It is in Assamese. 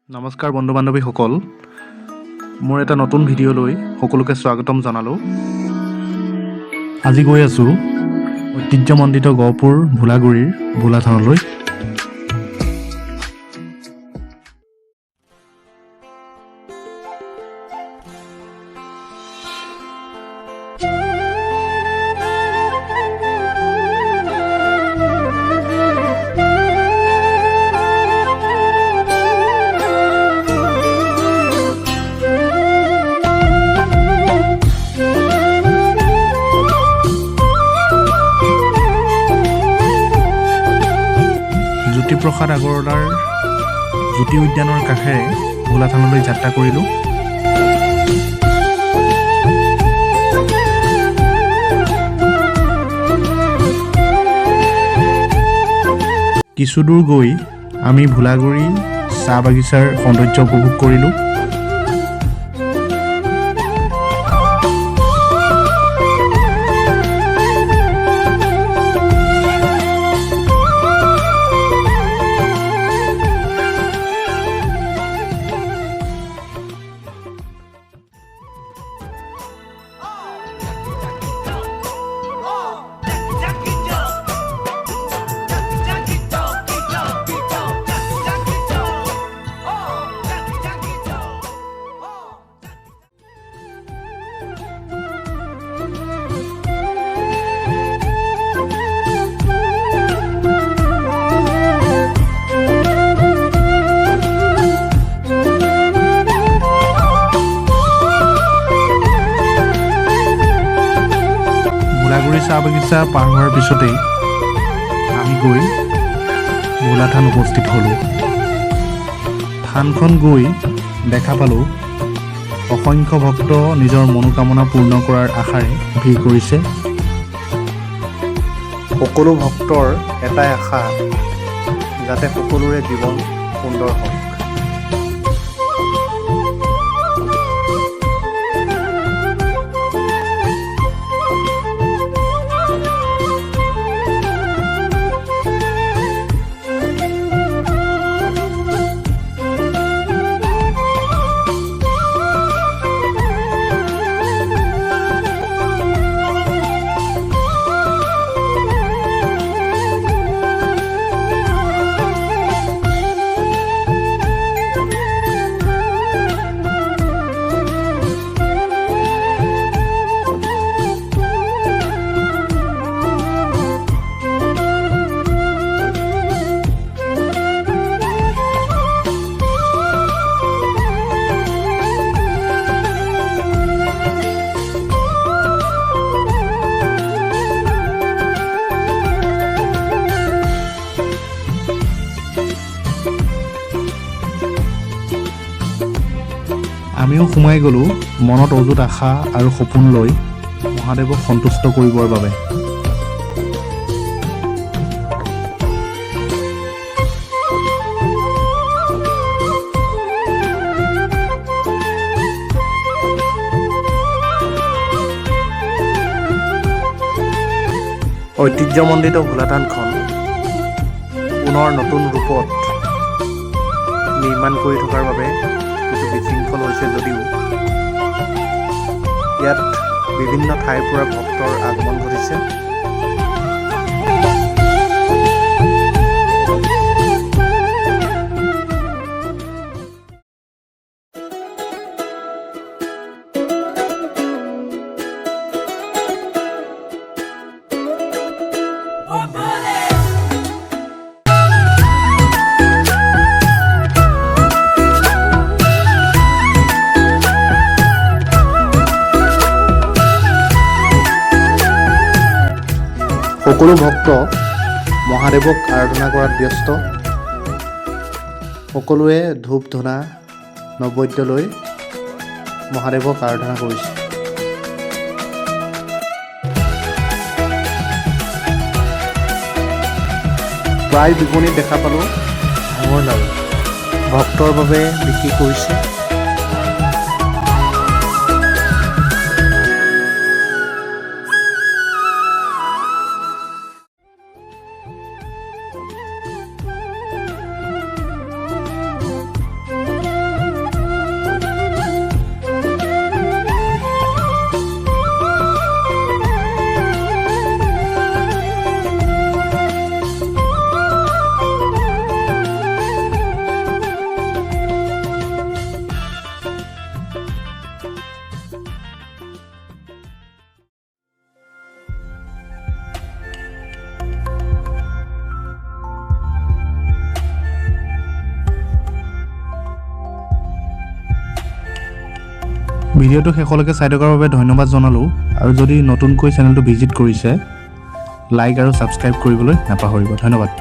নমস্কাৰ বন্ধু বান্ধৱীসকল, মোৰ এটা নতুন ভিডিঅ'লৈ সকলোকে স্বাগতম জনালোঁ। আজি গৈ আছোঁ ঐতিহ্যমণ্ডিত গহপুৰ ভোলাগুৰিৰ ভোলা থানলৈ। জ্যোতিপ্ৰসাদ আগৰৱালাৰ জ্যোতি উদ্যানৰ কাষেৰে ভোলা থানলৈ যাত্ৰা কৰিলোঁ। কিছু দূৰ গৈ আমি ভোলাগুৰি চাহ বাগিচাৰ সৌন্দৰ্য উপভোগ কৰিলোঁ। ভোলাগুৰি চাহ বাগিচা পাৰ হোৱাৰ পিছতেই আমি গৈ ভোলা থান উপস্থিত হ'লোঁ। থানখন গৈ দেখা পালোঁ অসংখ্য ভক্ত নিজৰ মনোকামনা পূৰ্ণ কৰাৰ আশাৰে ভিৰ কৰিছে। সকলো ভক্তৰ এটাই আশা, যাতে সকলোৰে জীৱন সুন্দৰ হওক। আমিও সোমাই গ'লোঁ মনত অযুত আশা আৰু সপোন লৈ মহাদেৱক সন্তুষ্ট কৰিবৰ বাবে। ঐতিহ্যমণ্ডিত ভোলা থানখন পুনৰ নতুন ৰূপত নিৰ্মাণ কৰি থকাৰ বাবে কিছু বিশৃংখল হৈছে যদিও ইয়াত বিভিন্ন ঠাইৰ পৰা ভক্তৰ আগমন ঘটিছে। সকলো ভক্ত মহাদেৱক আৰাধনা কৰাত ব্যস্ত। সকলোৱে ধূপ ধূনা নৈবেদ্য লৈ মহাদেৱক আৰাধনা কৰিছে। প্ৰায় বিপণীত দেখা পালোঁ ভাঙৰ লাড়ু ভক্তৰ বাবে বিক্ৰী কৰিছে। ভিডিঅ'টো শেষলৈকে চাই থকাৰ বাবে ধন্যবাদ জনালোঁ আৰু যদি নতুনকৈ চেনেলটো ভিজিট কৰিছে লাইক আৰু ছাবস্ক্ৰাইব কৰিবলৈ নাপাহৰিব। ধন্যবাদ।